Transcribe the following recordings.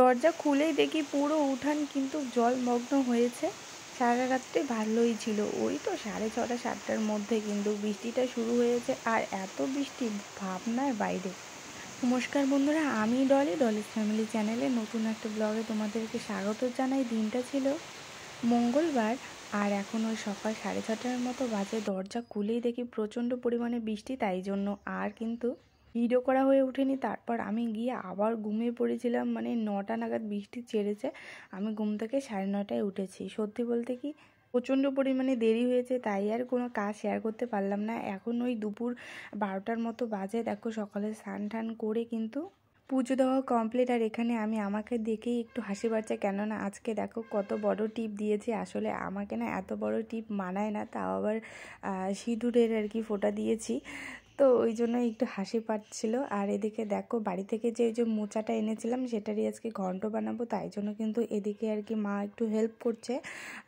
দরজা খুলেই দেখি পুরো উঠান কিন্তু জলমগ্ন হয়েছে। সারা রাত্রে ভালোই ছিল, ওই তো 6:30 7টার মধ্যে কিন্তু বৃষ্টিটা শুরু হয়েছে, আর এত বৃষ্টি ভাবনার বাইরে। নমস্কার বন্ধুরা, আমি ডলিস ফ্যামিলি চ্যানেলে নতুন একটা ব্লগে তোমাদেরকে স্বাগত জানাই। দিনটা ছিল মঙ্গলবার, আর এখন ওই সকাল 6:30টার মতো বাজে। দরজা খুলেই দেখি প্রচণ্ড পরিমাণে বৃষ্টি, তাই জন্য আর কিন্তু ভিডিও করা হয়ে ওঠেনি। তারপর আমি গিয়ে আবার ঘুমিয়ে পড়েছিলাম, মানে 9টা নাগাদ বৃষ্টি ছেড়েছে, আমি ঘুম থেকে 9:30টায় উঠেছি। সত্যি বলতে কি প্রচণ্ড পরিমাণে দেরি হয়েছে, তাই আর কোনো কাজ শেয়ার করতে পারলাম না। এখন ওই দুপুর 12টার মতো বাজে। দেখো সকালে স্নান টান করে কিন্তু পুজো দেওয়া কমপ্লিট, আর এখানে আমি আমাকে দেখেই একটু হাসি পাচ্ছে, কেননা আজকে দেখো কত বড় টিপ দিয়েছে। আসলে আমাকে না এত বড় টিপ মানায় না, তাও আবার সিঁদুরের আর কি ফোঁটা দিয়েছি, তো ওই জন্য একটু হাসি পাচ্ছিল। আর এদিকে দেখো বাড়ি থেকে যে মোচাটা এনেছিলাম সেটারই আজকে ঘন্ট বানাবো, তাই জন্য কিন্তু এদিকে আর কি মা একটু হেল্প করছে,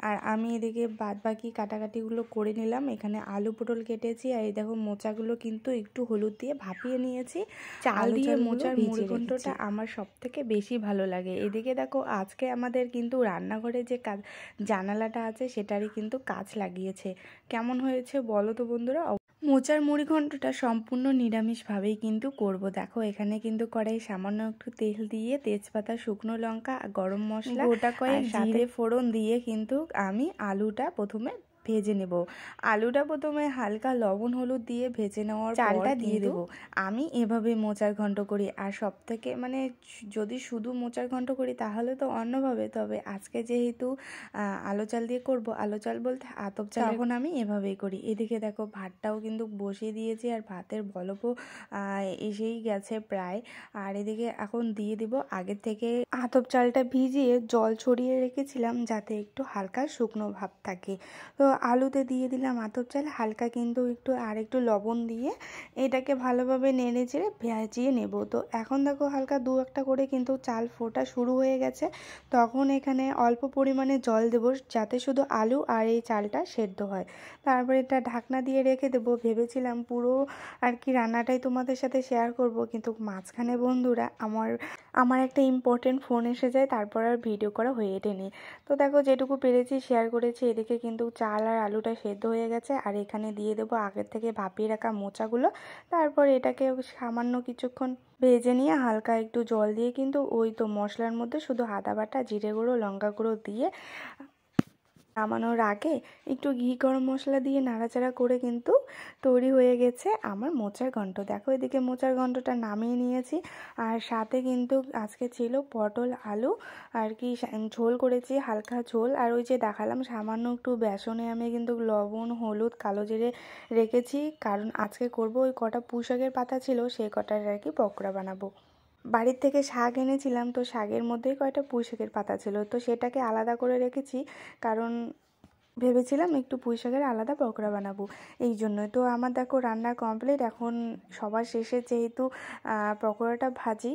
আর আমি এদিকে বাদ বাকি কাটাকাটিগুলো করে নিলাম। এখানে আলু পটল কেটেছি, আর এই দেখো মোচাগুলো কিন্তু একটু হলুদ দিয়ে ভাপিয়ে নিয়েছি। চাল দিয়ে মোচার মুড়িঘণ্টটা আমার সব থেকে বেশি ভালো লাগে। এদিকে দেখো আজকে আমাদের কিন্তু রান্নাঘরে যে জানালাটা আছে সেটারই কিন্তু কাঁচ লাগিয়েছে। কেমন হয়েছে বলো তো বন্ধুরা। মোচার মুড়িঘণ্টটা সম্পূর্ণ নিরামিষভাবেই কিন্তু করব। দেখো এখানে কিন্তু কড়াই সামান্য একটু তেল দিয়ে তেজপাতা, শুকনো লঙ্কা, গরম মশলা, গোটা কয়েক জিরে ফোড়ন দিয়ে কিন্তু আমি আলুটা প্রথমে ভেজে নেব। আলুটা প্রথমে হালকা লবণ হলুদ দিয়ে ভেজে নেওয়ার চালটা দিয়ে দেব। আমি এভাবে মোচার ঘন্ট করি, আর সব থেকে মানে যদি শুধু মোচার ঘন্ট করি তাহলে তো অন্যভাবে, তবে আজকে যেহেতু আলো চাল দিয়ে করব, আলো চাল বলতে আতপ চাল, তখন আমি এভাবেই করি। এদিকে দেখো ভাতটাও কিন্তু বসিয়ে দিয়েছি, আর ভাতের বলকও এসেই গেছে প্রায়। আর এদিকে এখন দিয়ে দিব আগের থেকে আতপ চালটা ভিজিয়ে জল ছড়িয়ে রেখেছিলাম, যাতে একটু হালকা শুকনো ভাব থাকে। তো আলুতে দিয়ে দিলাম আতপ চাল, হালকা কিন্তু একটু লবণ দিয়ে এটাকে ভালোভাবে নেড়ে চেড়ে ভেজিয়ে নেব। তো এখন দেখো হালকা দু একটা করে কিন্তু চাল ফোটা শুরু হয়ে গেছে, তখন এখানে অল্প পরিমাণে জল দেব, যাতে শুধু আলু আর এই চালটা সেদ্ধ হয়। তারপরে এটা ঢাকনা দিয়ে রেখে দেবো। ভেবেছিলাম পুরো আর কি রান্নাটাই তোমাদের সাথে শেয়ার করব, কিন্তু মাঝখানে বন্ধুরা আমার একটা ইম্পর্টেন্ট ফোন এসে যায়, তারপর আর ভিডিও করা হয়ে ওঠেনি। তো দেখো যেটুকু পেরেছি শেয়ার করেছি। এদিকে কিন্তু চাল আর আলুটা সেদ্ধ হয়ে গেছে, আর এখানে দিয়ে দেবো আগের থেকে ভাপিয়ে রাখা মোচাগুলো। তারপর এটাকে সামান্য কিছুক্ষণ ভেজে নিয়ে হালকা একটু জল দিয়ে কিন্তু ওই তো মশলার মধ্যে শুধু আদা বাটা, জিরে গুঁড়ো, লঙ্কা গুঁড়ো দিয়ে নামানোর আগে একটু ঘি গরম মশলা দিয়ে নাড়াচাড়া করে কিন্তু তৈরি হয়ে গেছে আমার মোচার ঘন্ট। দেখো এদিকে মোচার ঘন্টটা নামিয়ে নিয়েছি, আর সাথে কিন্তু আজকে ছিল পটল আলু আর কি ঝোল করেছি, হালকা ঝোল। আর ওই যে দেখালাম সামান্য একটু বেসনে আমি কিন্তু লবণ, হলুদ, কালো জিরে রেখেছি, কারণ আজকে করব ওই কটা পুঁই শাকের পাতা ছিল সেই কটার আর কি পকোড়া বানাবো। বাড়ির থেকে শাক এনেছিলাম, তো শাকের মধ্যেই কয়টা পুঁই শাকের পাতা ছিল, তো সেটাকে আলাদা করে রেখেছি, কারণ ভেবেছিলাম একটু পুঁই শাকের আলাদা পকোড়া বানাবো, এই জন্যই। তো আমার দেখো রান্না কমপ্লিট। এখন সবার শেষে যেহেতু পকোড়াটা ভাজি,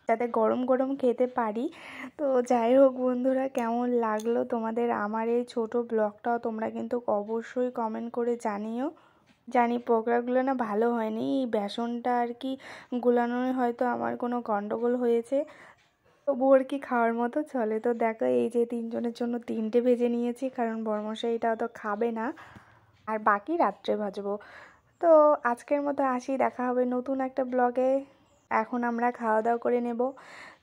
যাতে গরম গরম খেতে পারি। তো যাই হোক বন্ধুরা, কেমন লাগলো তোমাদের আমার এই ছোট ব্লগটাও তোমরা কিন্তু অবশ্যই কমেন্ট করে জানিও। জানি পকোড়াগুলো না ভালো হয়নি, বেসনটা আর কি গুলানোয় হয়তো আমার কোনো গন্ডগোল হয়েছে, তবু আর কি খাওয়ার মতো চলে। তো দেখো এই যে 3জনের জন্য 3টে ভেজে নিয়েছি, কারণ বরমশাই এটা তো খাবে না, আর বাকি রাত্রে ভাজবো। তো আজকের মতো আসি, দেখা হবে নতুন একটা ব্লগে। এখন আমরা খাওয়া দাওয়া করে নেব।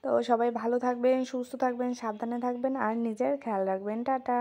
তো সবাই ভালো থাকবেন, সুস্থ থাকবেন, সাবধানে থাকবেন, আর নিজের খেয়াল রাখবেন। টাটা।